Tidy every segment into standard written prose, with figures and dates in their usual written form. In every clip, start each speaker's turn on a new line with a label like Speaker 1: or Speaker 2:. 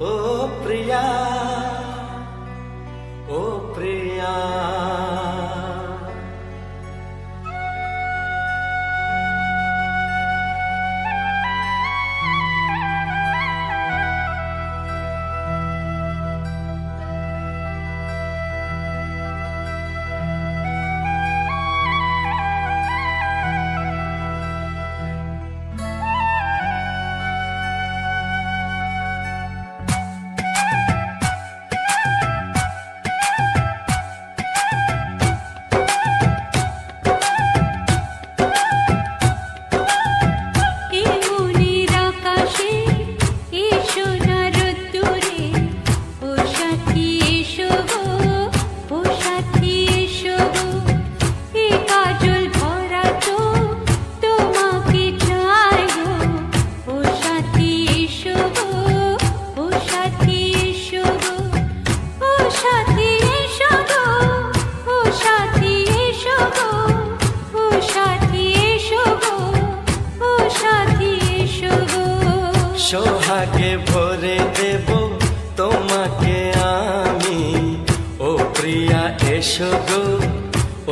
Speaker 1: ओ प्रिया, ओ प्रिया। সোহাগে ভরে দেব তোমাকে আমি, ও প্রিয়া এসো গো,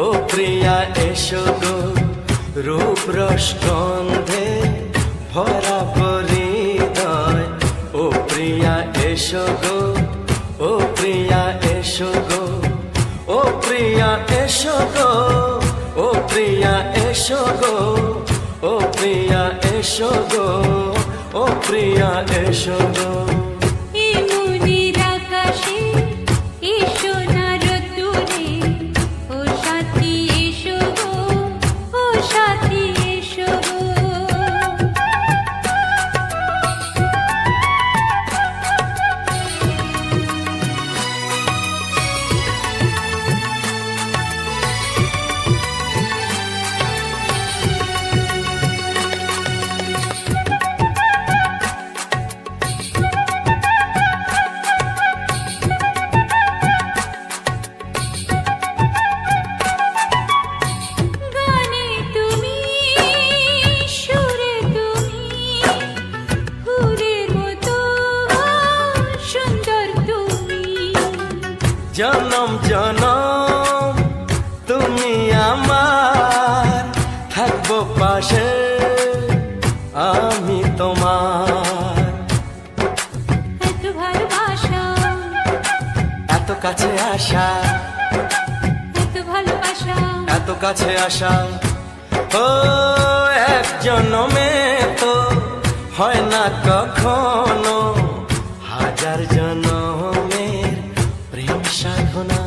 Speaker 1: ও প্রিয়া এসো গো। রূপ রস গন্ধে ভরা হৃদয়, ও প্রিয়া এসো গো, ও প্রিয়া এসো গো, ও প্রিয়া এসো গো, ও প্রিয়া এসো গো, ও প্রিয়া এসো গো, ও প্রিয়া এসো গো। জনম জনম তুমি আমার, থাকবো পাশে আমি তোমার।
Speaker 2: এত ভালোবাসা,
Speaker 1: এত কাছে আসা,
Speaker 2: এত ভালোবাসা,
Speaker 1: এত কাছে আসা, ও এক জনমে তো হয় না কখনো, হাজার জনমের প্রেম সাধনা।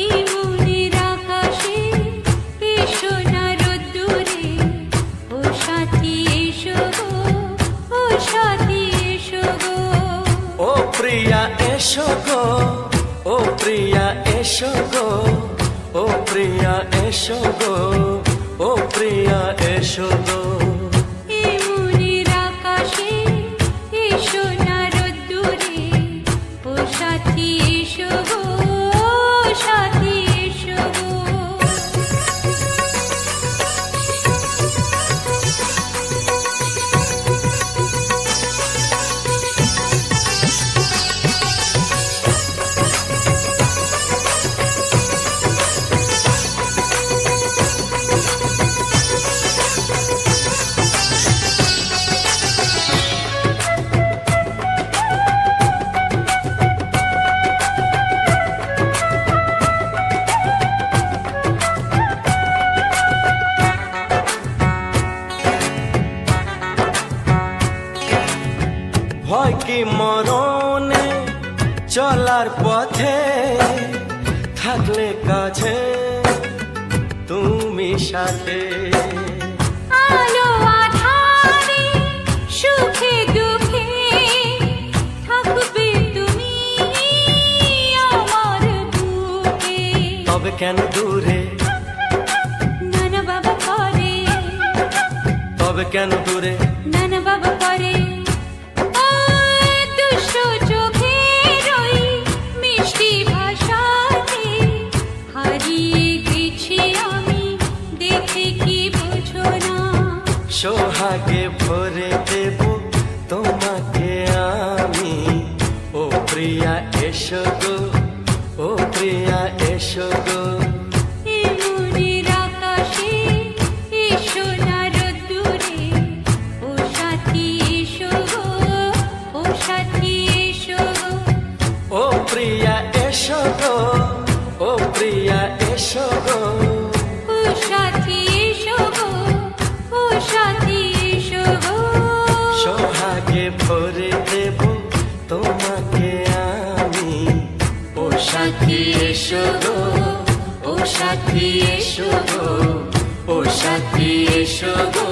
Speaker 2: এই মনের আকাশে এসো না রোদ্দুরে, ও সাথী এসো গো, ও সাথী এসো গো।
Speaker 1: ও প্রিয়া এসো গো, ও প্রিয়া এসো গো, ও প্রিয়া এসো গো, ও প্রিয়া এসো গো।
Speaker 2: এই মনের আকাশে এসো না রোদ্দুরে, ও সাথী এসো গো, ও সাথী এসো গো।
Speaker 1: ভয় কি মরণে চলার পথে, থাকলে কাছে তুমি সাথে।
Speaker 2: আলো আঁধারে সুখে দুঃখে থাকবে তুমি আমার বুকে।
Speaker 1: তবে কেন দূরে,
Speaker 2: নানা বাবা করে,
Speaker 1: তবে কেন দূরে,
Speaker 2: নানা বাবা করে। দুষ্ট চোখের ওই মিষ্টি ভাষাতে হারিয়ে গেছি আমি, দেখে কি বোঝো না।
Speaker 1: সোহাগে ভরে দেব তোমাকে আমি, ভরে দেব তোমাকে আমি। ও সাথী এসো গো, ও সাথী এসো গো, ও সাথী এসো গো,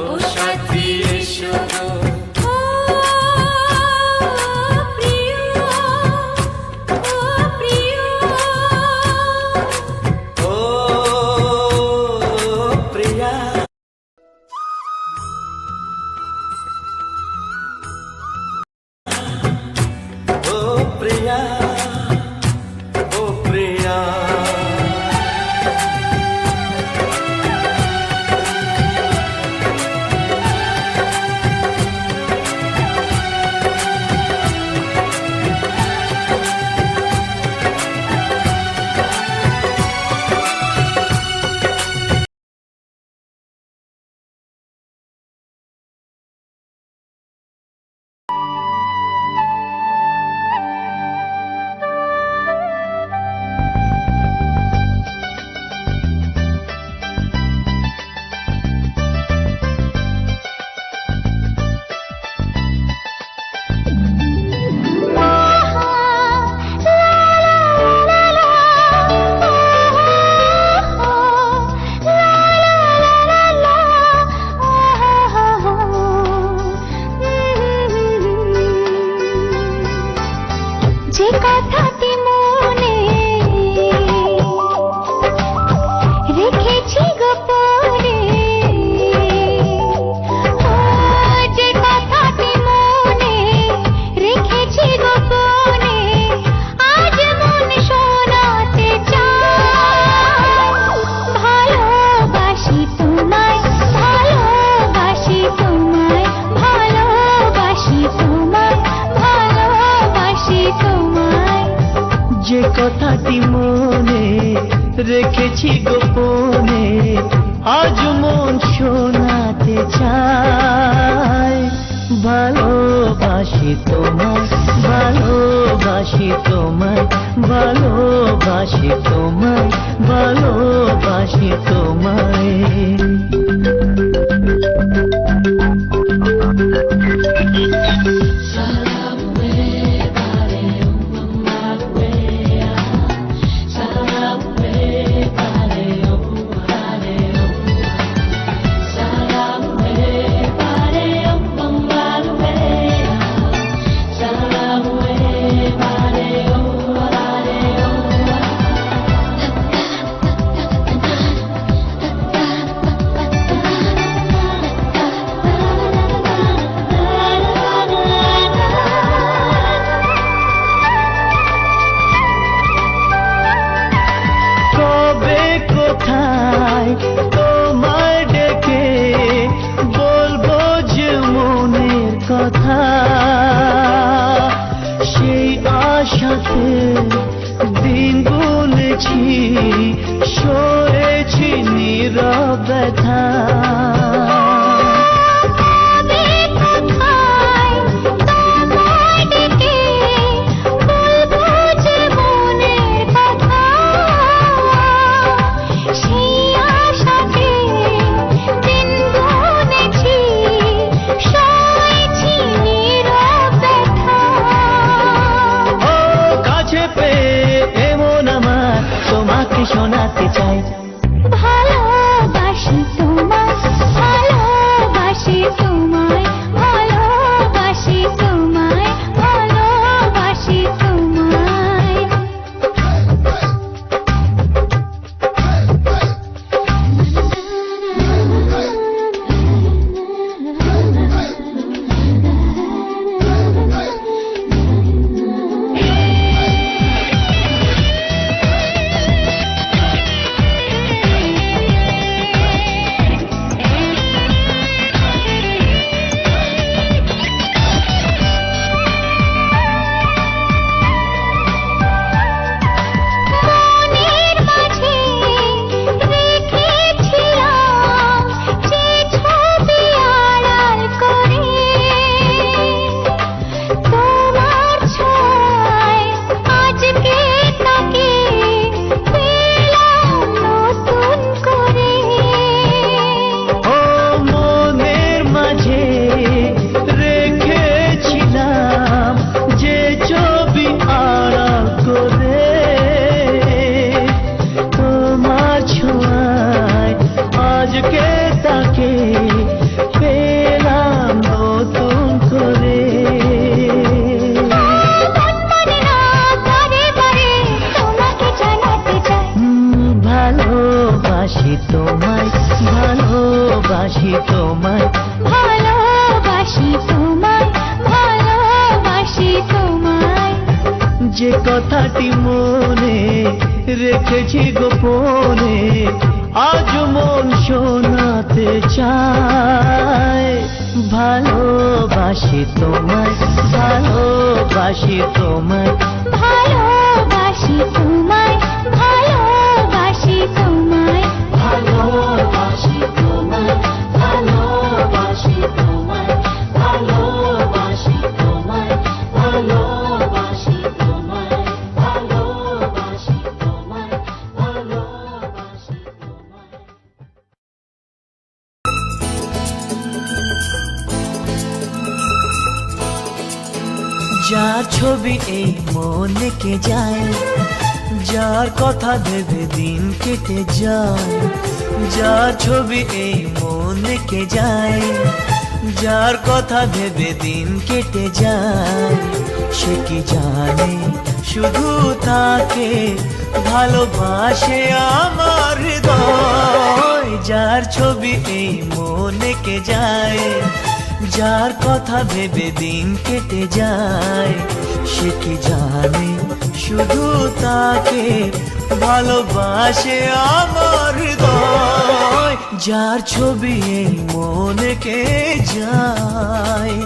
Speaker 1: ও সাথী এসো গো।
Speaker 2: ও প্রিয়, ও প্রিয়,
Speaker 1: ও প্রিয়া, ও প্রিয়া, ও প্রিয়া।
Speaker 3: যে কথাটি মনে রেখেছি গোপনে, যে কথাটি মনে রেখেছি গোপনে, আজ মন শোনাতে চায়। ভালোবাসি তোমায়, ভালোবাসি তোমায়, ভালোবাসি তোমায়, ভালোবাসি তোমায়।
Speaker 4: যে কথাটি মনে রেখেছি গোপনে, আজ মন শোনাতে চায়। ভালোবাসি তোমায়, ভালোবাসি তোমায়, ভালোবাসি তোমায়, ভালোবাসি তোমায়। কোথায় তোমায় ডেকে বলবো যে মনের কথা, সেই আশাতে দিন গুনেছি, সয়েছি নীরব ব্যথা। শোনাতে চাই
Speaker 3: ভালোবাসি তোমায়,
Speaker 4: কথাটি মনে রেখেছি গোপনে, আজ মন শোনাতে চায়। ভালোবাসি তোমায়, ভালোবাসি তোমায়,
Speaker 3: ভালোবাসি তোমায়, ভালোবাসি তোমায়,
Speaker 4: ভালোবাসি তোমায়, ভালোবাসি তোমায়, ভালোবাসি তোমায়, ভালোবাসি তোমায়, ভালোবাসি তোমায়, ভালোবাসি তোমায়। যার ছবি এই মনে কে যায়, যার কথা ভেবে দিন কেটে যায়, যার ছবি এই মনে কে যায়, যার কথা ভেবে দিন কেটে যায়, সে কি জানে শুধু তাকে ভালোবাসে আমার হৃদয়। যার ছবি এই মনে কে যায়, যার কথা ভেবে দিন কেটে যায়, সে কি জানে শুধু তাকে ভালোবাসে আমার হৃদয়। যার ছবি এই মনে কে যায়।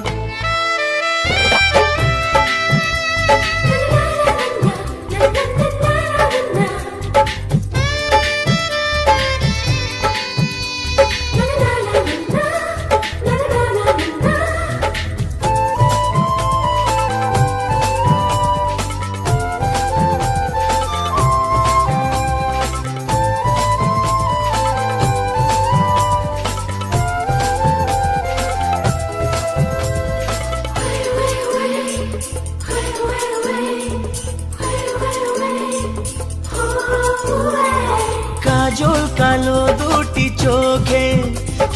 Speaker 4: কাজল কালো দুটি চোখে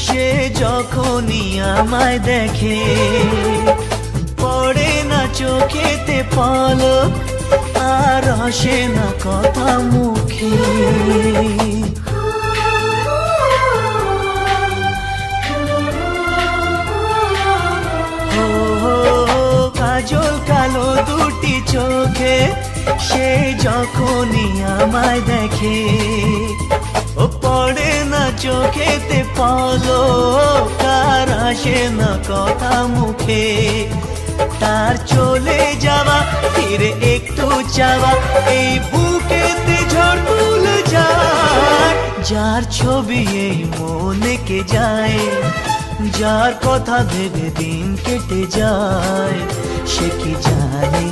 Speaker 4: সে যখনই আমায় দেখে, পড়ে না চোখেতে পলক আর আসে না কথা মুখে। ও কাজল কালো দুটি চোখে সে যখনই আমায় দেখে, ও পড়ে না চোখেতে পলক আর আসে না কথা মুখে। তার চলে যাওয়া ফিরে একটু চাওয়া এই বুকেতে ঝড় তুলে যায়। যার ছবি এই মনে কে যায়, যার কথা ভেবে দিন কেটে যায়, সে কি জানে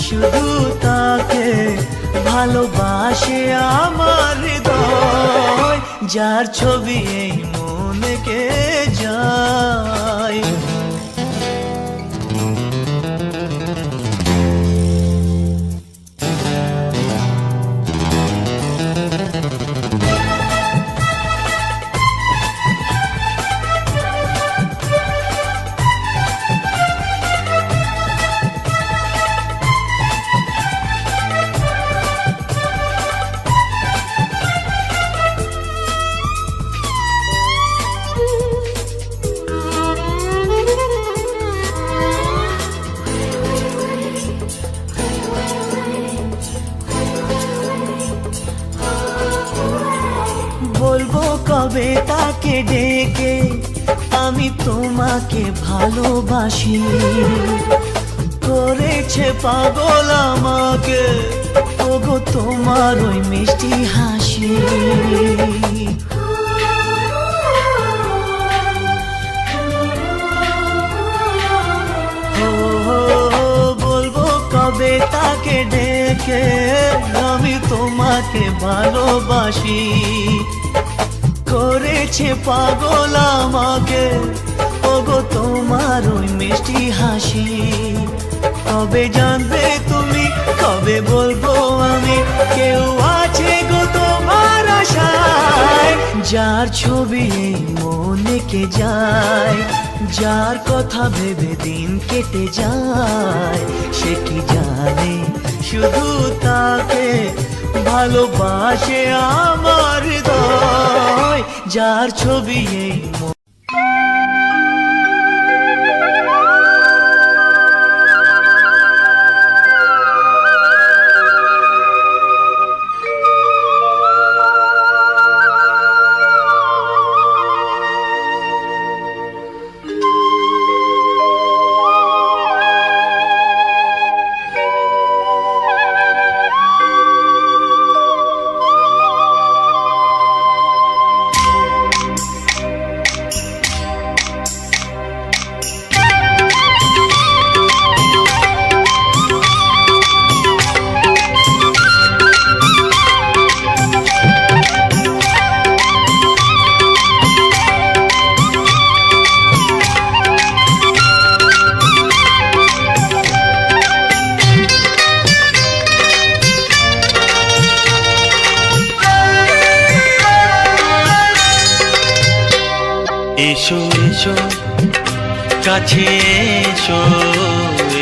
Speaker 4: শুধু তাকে ভালোবাসে আমার হৃদয়। যার ছবি এই মনে কে যায়। বলবো কবে তাকে ডেকে আমি তোমাকে ভালোবাসি, করেছে পাগল আমাকে ওগো তোমার ওই মিষ্টি হাসি। বলবো কবে তাকে ডেকে আমি তোমাকে ভালোবাসি, করেছে পাগল আমাকে ওগো তোমার ওই মিষ্টি হাসি। কবে জানবে তুমি, কবে বলবো আমি, কেউ আছে গো তোমার আশায়। যার ছবি এই মনে কে যায়, যার কথা ভেবে দিন কেটে যায়, সে কি জানে শুধু তাকে ভালোবাসে আমার হৃদয়। যার ছবি এই কাছে এসো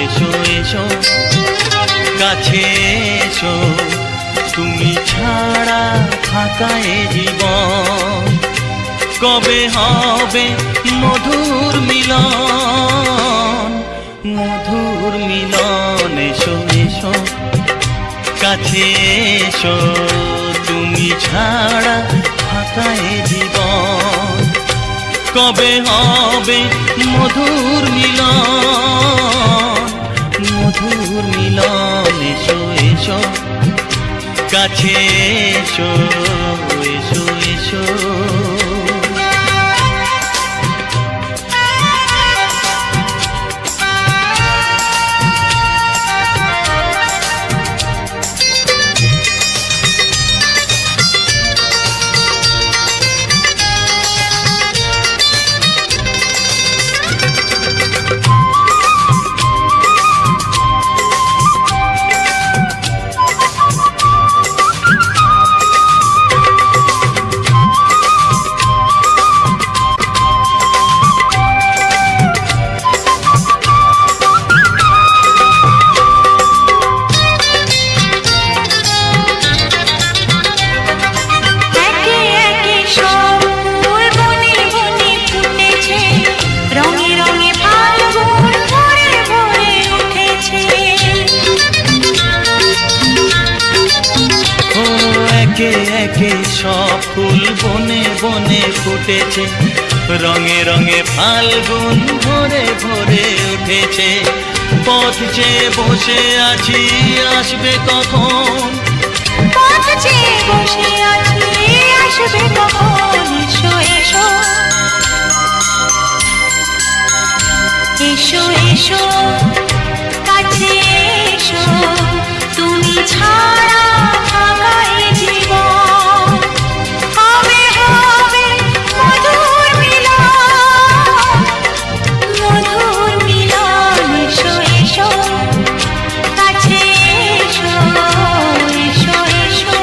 Speaker 4: এসো এসো কাছে এসো তুমি ছাড়া ফাঁকা এ জীবন কবে হবে মধুর মিলন মধুর মিলন এসো এসো কাছে এসো তুমি ছাড়া ফাঁকা এ জীবন কবে হবে মধুর মিলন মধুর মিলন এসো এসো কাছে এসো এসো এসো
Speaker 2: একে একে সব ফুল বনে বনে ফুটেছে, রঙে রঙে ফাল্গুন ভরে ভরে উঠেছে।
Speaker 4: ও একে একে সব ফুল বনে বনে ফুটেছে রঙে রঙে ফাল্গুন ভরে ভরে উঠেছে পথ চেয়ে বসে আছি আসবে কখন
Speaker 2: পথ চেয়ে বসে আছি আসবে কখন। এসো এসো এসো এসো কাছে এসো তুমি ছাড়া ফাঁকা এ জীবন হবে হবে মধুর মিলন মধুর মিলন। এসো এসো কাছে এসো এসো এসো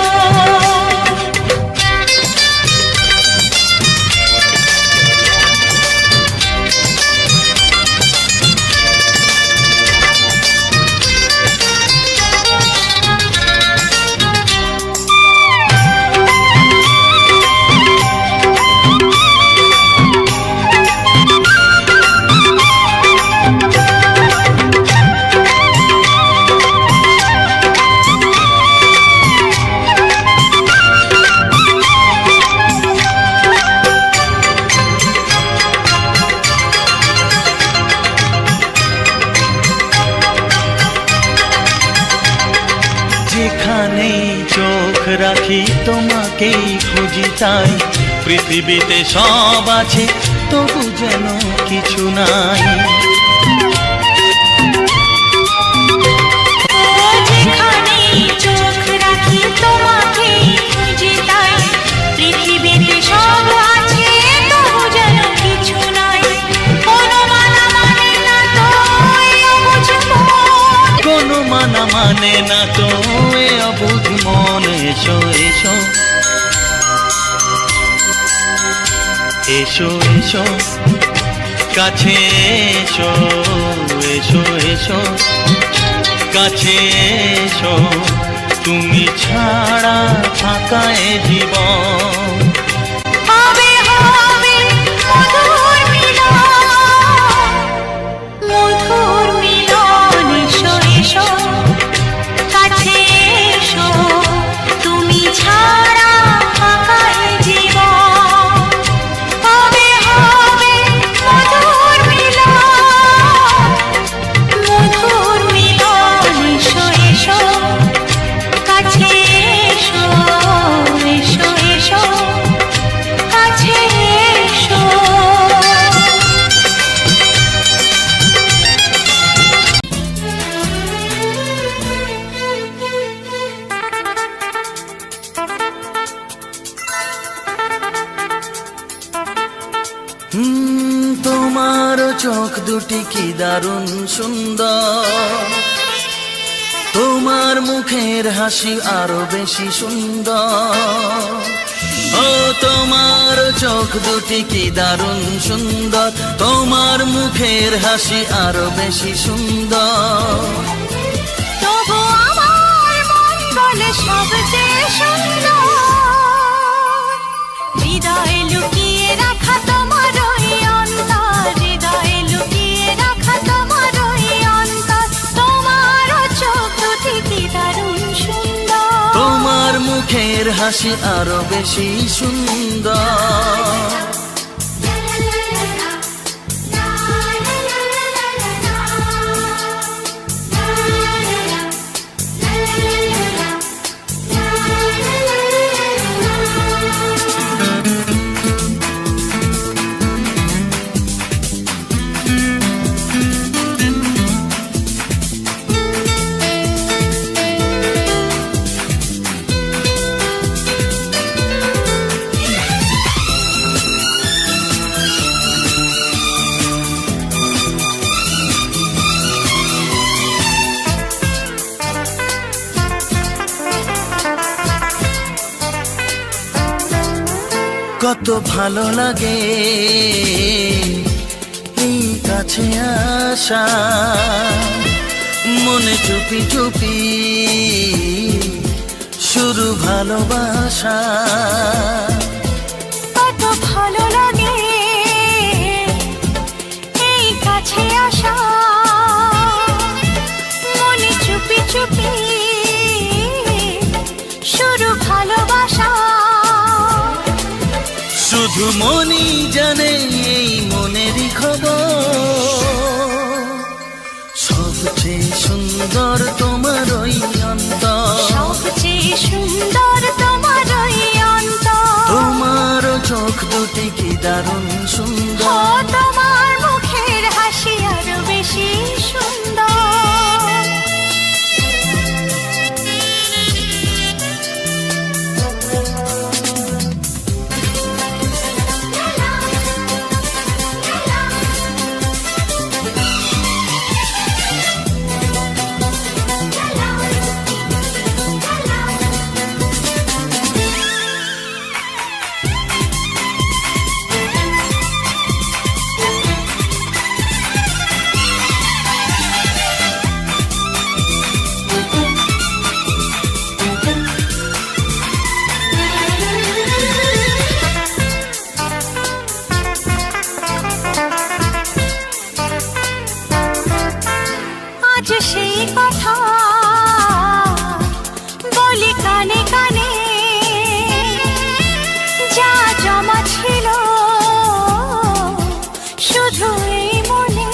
Speaker 4: যেখানেই চোখ রাখি তোমাকেই খুঁজি তাই পৃথিবীতে সব আছে তবু যেন কিছু নাই
Speaker 2: যেখানেই চোখ রাখি তোমাকেই খুঁজি তাই পৃথিবীতে সব আছে তবু যেন কিছু নাই। কোনো মানা মানে না তো এ অবুঝ মন
Speaker 4: কোনো মানা মানে না তো এ অবুঝ মন এসো এসো এসো এসো কাছে এসো এসো এসো কাছে এসো তুমি ছাড়া ফাঁকা এ জীবন
Speaker 2: হবে হবে মধুর মিলন মধুর মিলন। এসো এসো কাছে এসো তুমি ছাড়া ফাঁকা এ জীবন হবে হবে মধুর মিলন মধুর মিলন। এসো এসো কাছে এসো এসো এসো কাছে এসো।
Speaker 4: তোমার চোখ দুটি কি দারুণ সুন্দর তোমার মুখের হাসি আরো বেশি সুন্দর ও তোমার চোখ দুটি কি দারুণ সুন্দর, তোমার মুখের হাসি আরো বেশি সুন্দর।
Speaker 2: তবু আমার মন বলে সবচেয়ে সুন্দর, হৃদয়ে লুকিয়ে রাখা তোমার ওই অন্তর, হৃদয়ে লুকিয়ে রাখা তোমার ওই অন্তর। তোমার চোখ দুটি কি দারুণ সুন্দর,
Speaker 4: তোমার মুখের হাসি আরো বেশি সুন্দর। কত ভালো লাগে এই কাছে আসা, মনে চুপি চুপি শুরু ভালোবাসা।
Speaker 2: কত ভালো লাগে এই কাছে আসা, মনে চুপি চুপি শুরু ভালোবাসা।
Speaker 4: শুধু মনই জানে এই মনেরই খবর, সবচেয়ে সুন্দর তোমার ওই অন্তর,
Speaker 2: সবচেয়ে সুন্দর তোমার ওই অন্তর।
Speaker 4: তোমার চোখ দুটি কি দারুণ
Speaker 2: ও
Speaker 4: সুন্দর,
Speaker 2: তোমার মুখের হাসি আরো বেশি সুন্দর। আজ সেই কথা বলি কানে কানে, যা জমা ছিল শুধু এই মনে।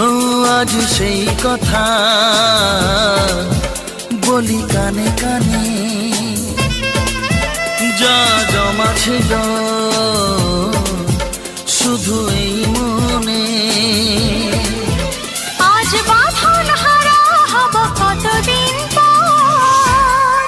Speaker 4: ও আজ সেই কথা বলি কানে কানে, যা জমা ছিল শুধু এই মনে।
Speaker 2: আজ বাঁধন হারা হব কতদিন পর,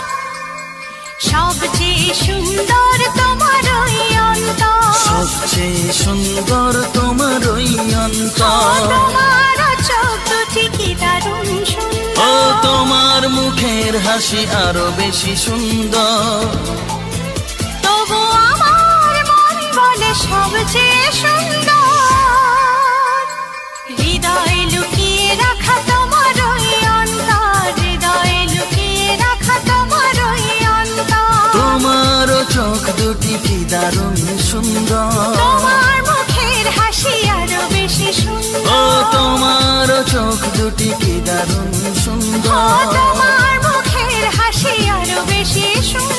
Speaker 2: সবচেয়ে সুন্দর তোমার ওই অন্তর,
Speaker 4: সবচেয়ে সুন্দর তোমার ওই অন্তর।
Speaker 2: তোমার চোখ দুটি কি দারুণ
Speaker 4: ও
Speaker 2: সুন্দর,
Speaker 4: তোমার মুখের হাসি আরো বেশি সুন্দর।
Speaker 2: তবু আমার মন বলে সবচেয়ে সুন্দর, হৃদয়ে লুকিয়ে রাখা তোমার ওই অন্তর, হৃদয়ে লুকিয়ে রাখা তোমার ওই অন্তর।
Speaker 4: তোমার চোখ দুটি কি দারুণ সুন্দর,
Speaker 2: তোমার মুখের হাসি আরো বেশি
Speaker 4: ও
Speaker 2: সুন্দর,
Speaker 4: তোমার চোখ দুটি কি দারুণ
Speaker 2: ও
Speaker 4: সুন্দর।
Speaker 2: তোমার মুখের হাসি আরো বেশি সুন্দর।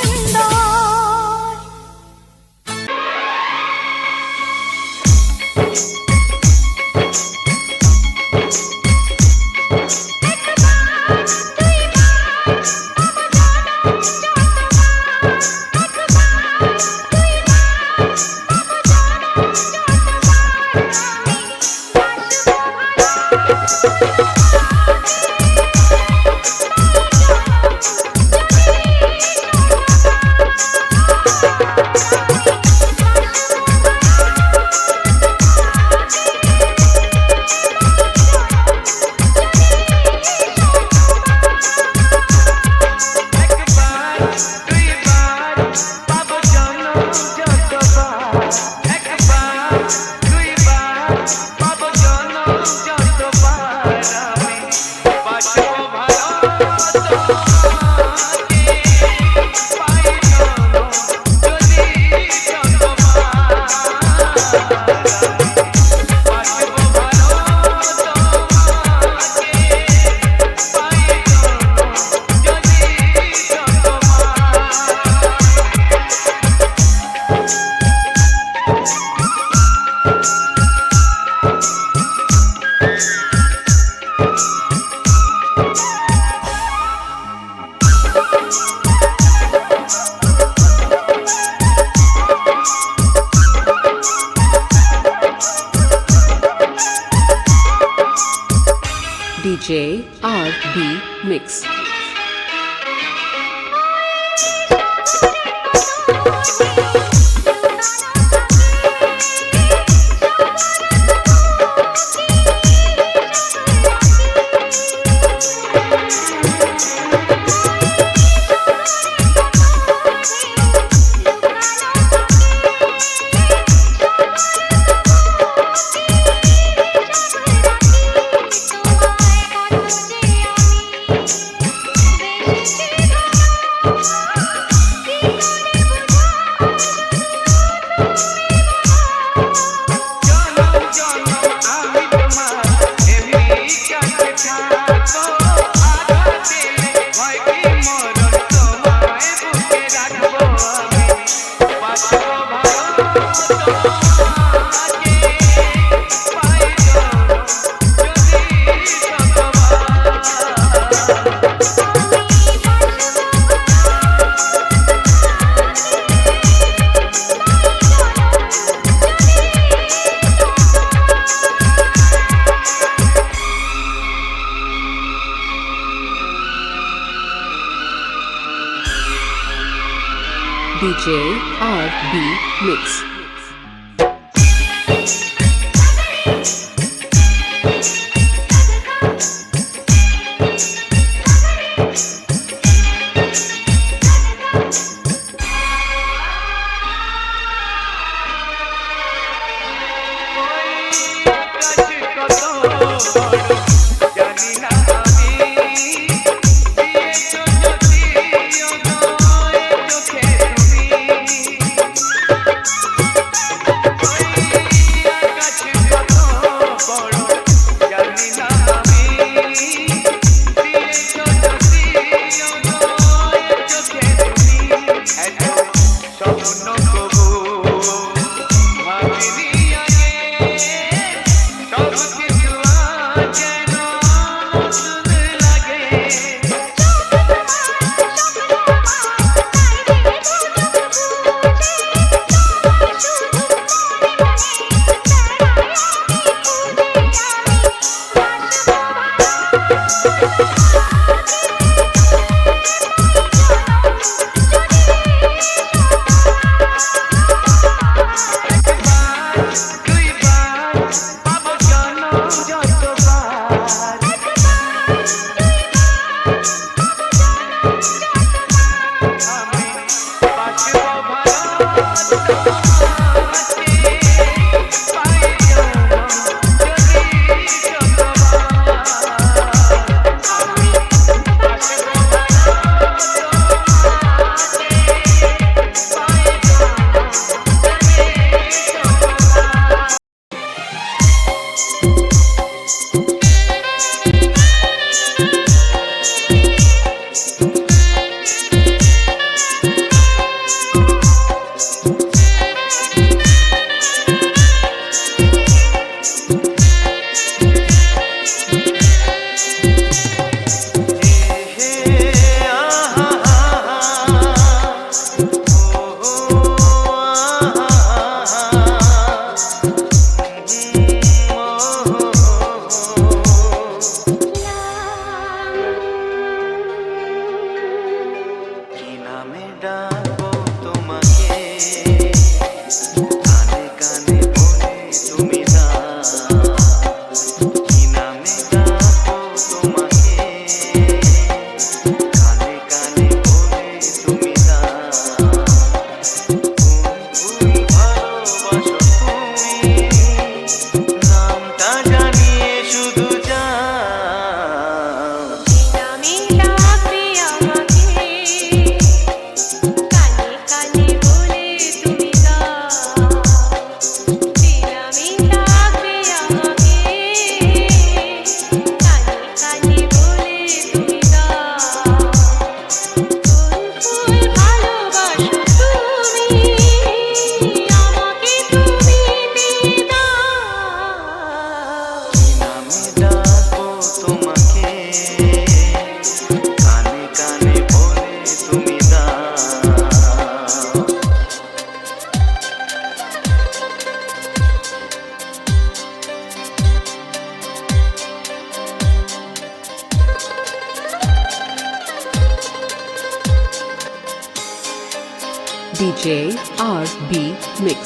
Speaker 5: Like a bad, do you bad? DJ RB Mix. DJ RB Mix. DJ RB Mix.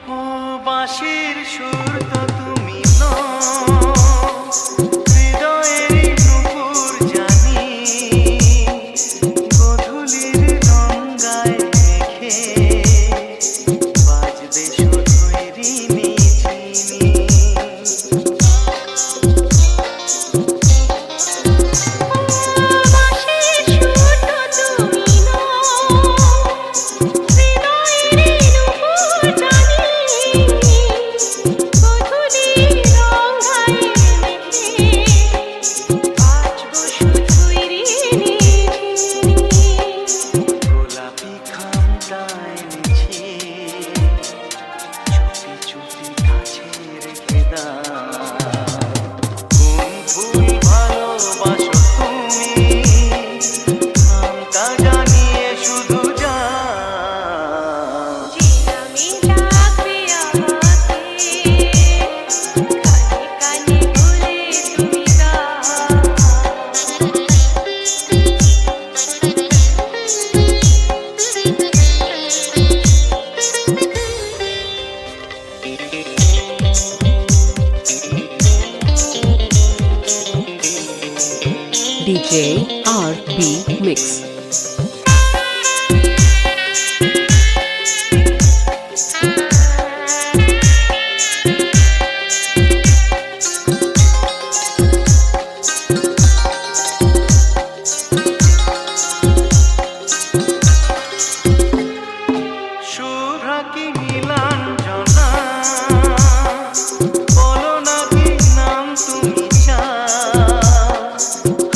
Speaker 1: ও বাঁশির সুর তো তুমি নও, হৃদয়েরই নূপুর জানি, গধূলির গঙ্গায় মেখে বাজবে শুধুই রিনি ঝিনি।
Speaker 2: বাঁশির সুর তো তুমি নও, হৃদয়ের নূপুর জানি, গধূলির গঙ্গায় মেখে বাজবো শুধুই রিনি ঝিনি।
Speaker 1: গোলাপি খামটা এনেছি, চুপি চুপি কাছে রেখে দাও। কোন ফুল ভালোবাসো তুমি, নামটা জানিয়ে শুধু যাও।
Speaker 2: জিনামি ডাকবে আমাকে, কানে কানে বলে তুমি গাও।
Speaker 5: DJ RB Mix.
Speaker 1: শুভ্রা কি নীলাঞ্জনা, বলো না কি নাম তুমি চাও।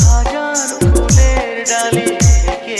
Speaker 1: হাজার ফুলের ডালি থেকে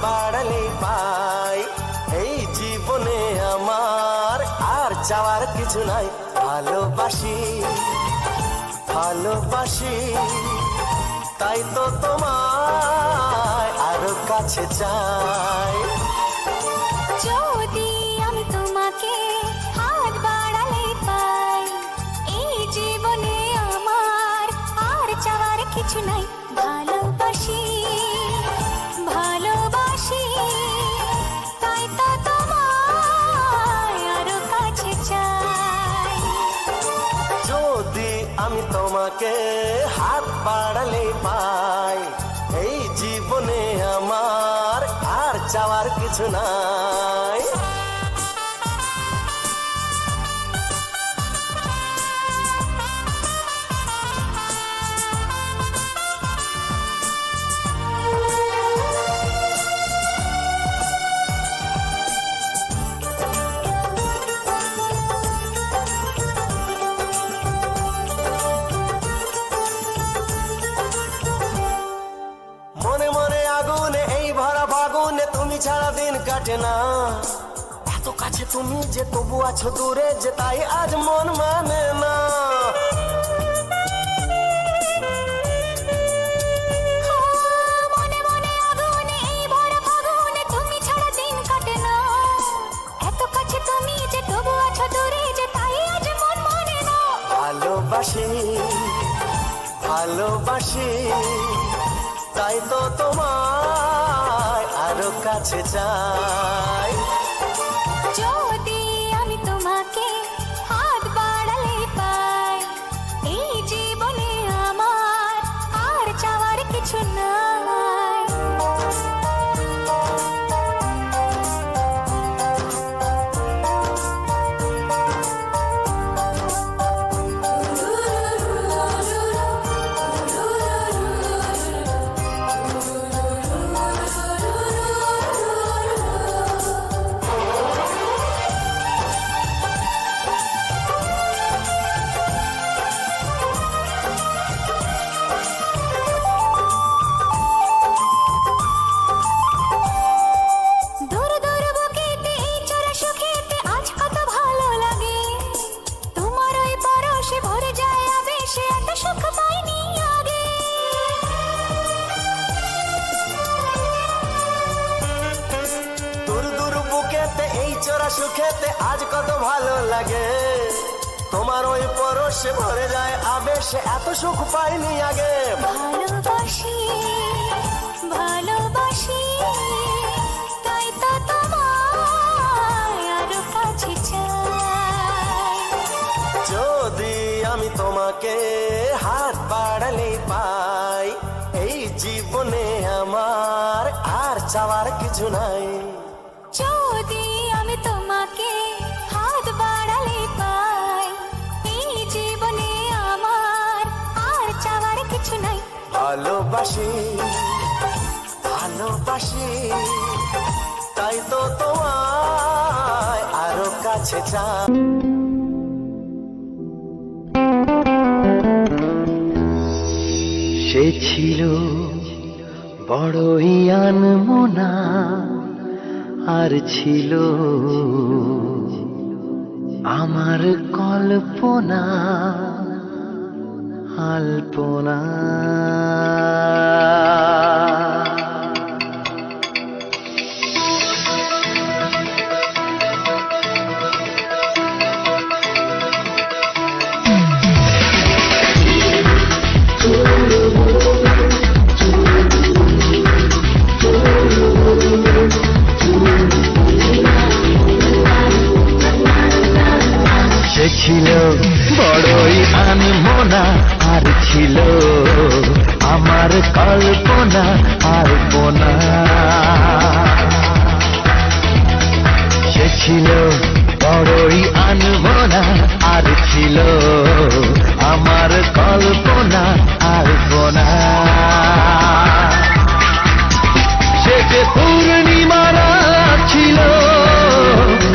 Speaker 1: বাড়ালে পাই এই জীবনে আমার আর চাওয়ার কিছু নাই ভালোবাসি ভালোবাসি তাই তো তোমায় আরো কাছে চাই
Speaker 2: যদি আমি তোমাকে হাত বাড়ালে পাই এই জীবনে আমার আর চাওয়ার কিছু নাই ভালোবাসি ভালোবাসি তাই তো তোমায় আরো কাছে চাই
Speaker 1: যদি আমি তোমাকে হাত বাড়ালে পাই এই জীবনে আমার আর চাওয়ার কিছু নাই মনে মনে আগুনে এই ভরা ফাগুনে তুমি ছাড়া দিন কাটে না এত কাছে তুমি যে তবু আছো দূরে যে তাই আজ মন মানে না
Speaker 2: মনে মনে আগুনে এই ভরা ফাগুনে তুমি ছাড়া দিন কাটে না এত কাছে তুমি যে তবু আছো দূরে যে তাই আজ মন মানে না
Speaker 1: ভালোবাসি ভালোবাসি তাই তো তোমায় আরো কাছে চাই
Speaker 2: যদি আমি তোমাকে হাত বাড়ালে পাই এই জীবনে আমার আর চাওয়ার কিছু নাই দূর দূর বুকেতে এই চোরা সুখেতে আজ কত ভালো লাগে তোমার ওই পরশে ভরে যায় আবেশে এত সুখ পাইনি আগে
Speaker 1: দূর দূর বুকেতে এই চোরা সুখেতে আজ কত ভালো লাগে তোমার ওই পরশে ভরে যায় আবেশে এত সুখ পাইনি আগে
Speaker 2: ভালোবাসি ভালোবাসি তাই তো তোমায় আরো কাছে চাই
Speaker 1: যদি আমি তোমাকে হাত বাড়ালে পাই এই জীবনে আমার আর চাওয়ার কিছু নাই
Speaker 2: যদি আমি তোমাকে হাত বাড়ালে পাই এই জীবনে আমার আর চাওয়ার কিছু নাই
Speaker 1: ভালোবাসি ভালোবাসি তাই তো তোমায় আরো কাছে চাই
Speaker 6: সে ছিল বড়ই আনমনা আর ছিল আমার কল্পনা আলপনা সে ছিল বড়ই আনমনা আর ছিল আমার কল্পনা আলপনা সে ছিল বড়ই আনমনা আর ছিল আমার কল্পনা আলপনা সে যে পূর্ণিমা রাত ছিল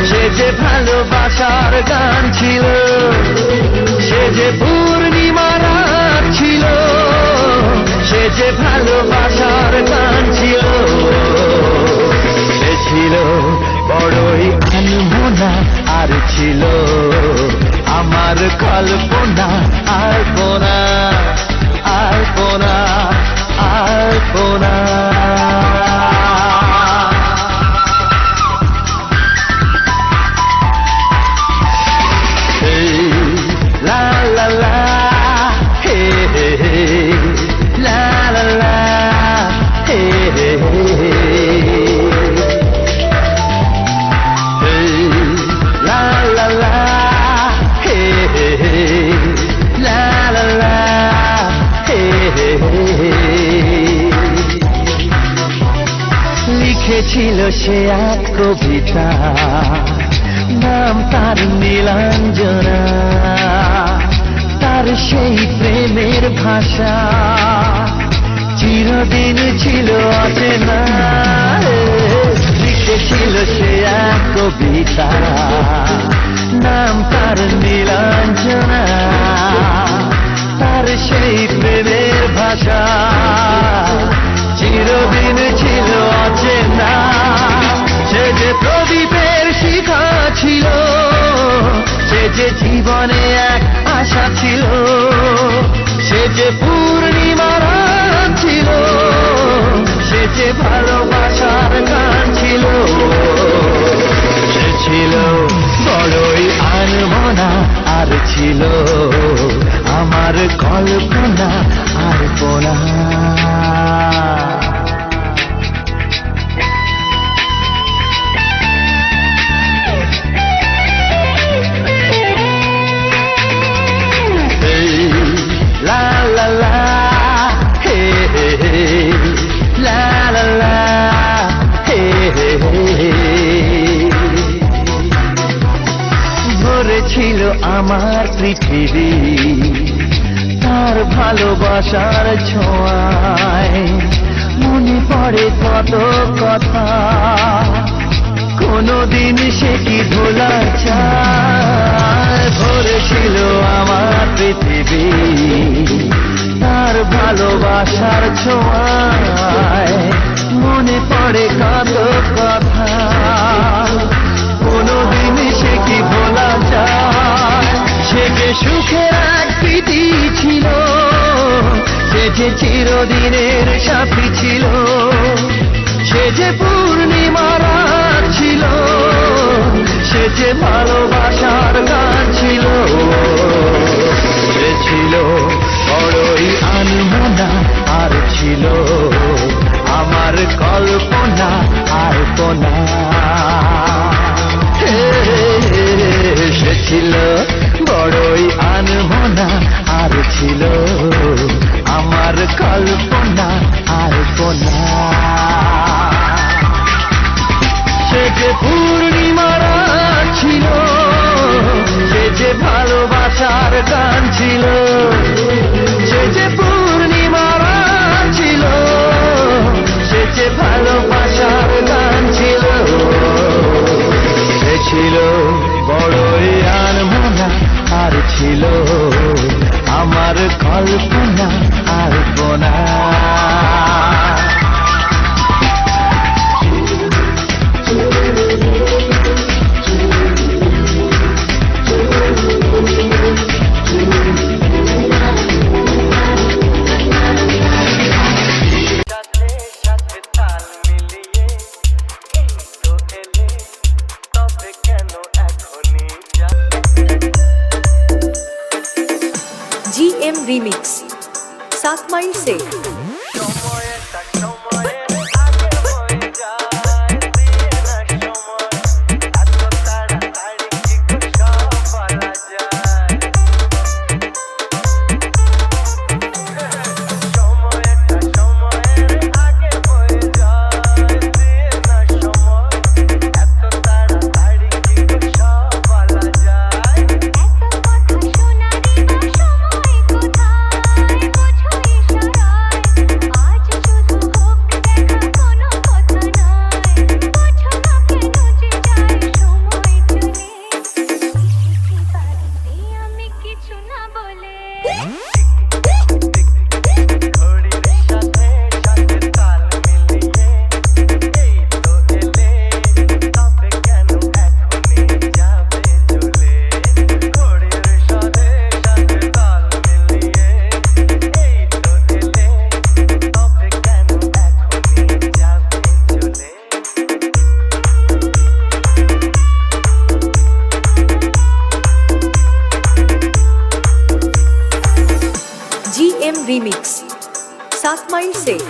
Speaker 6: সে যে ভালোবাসার গান ছিল সে যে পূর্ণিমা রাত ছিল সে যে ভালোবাসার গান ছিল ছিল বড়ই আনমনা, আর ছিল আমার কল্পনা, আলপনা আলপনা আলপনা। La la la, hey hey hey, la la la, hey hey hey, hey la la la, hey hey hey, la la la, hey hey hey। লিখেছিল সে এক কবিতা, নাম তার নীলাঞ্জনা, তার সেই প্রেমের ভাষা চিরদিন ছিল অচেনা। লিখেছিল সে এক কবিতা, নাম তার নীলাঞ্জনা, তার সেই প্রেমের ভাষা চিরদিন ছিল অচেনা। সে যে প্রদীপের শিখা ছিল, সে যে জীবনে এক আশা ছিল, সে যে পূর্ণিমার রাত ছিল, সে যে ভালোবাসার গান ছিল। সে ছিল বড়ই আনমনা, আর ছিল আমার কল্পনা, আলপনা। La la la, hey hey hey, la la la, hey hey hey। ভরেছিল আমার পৃথিবী তার ভালোবাসার ছোঁয়ায়, মনে পড়ে কত কথা, কোনদিন সে কি ভোলা যায়। ভরেছিল আমার পৃথিবী তার ভালোবাসার ছোঁয়ায়, মনে পড়ে কত কথা, কোনদিন সে কি ভোলা যায়। সে যে সুখের এক প্রীতি ছিল, সে যে চিরদিনের সাথী ছিল, সে যে পূর্ণিমার রাত ছিল, সে যে ভালোবাসার গান ছিল। সে ছিল বড়ই আনমনা, আর ছিল আমার কল্পনা, আলপনা। সে ছিল বড়ই আনমনা, আর ছিল আমার কল্পনা, আলপনা। সে যে পূর্ণিমার রাত ছিল, সে যে ভালোবাসার গান ছিল, সে যে পূর্ণিমার রাত ছিল, সে যে ভালোবাসার গান ছিল। সে ছিল বড়ই আনমনা, আর ছিল আমার কল্পনা, আলপনা।
Speaker 5: GM Remix, Satmai Sek।
Speaker 3: এত কথা শোনারই বা সময় কোথায়, বোঝো ইশারায়।
Speaker 5: GM Remix, 7 mile Sheikh.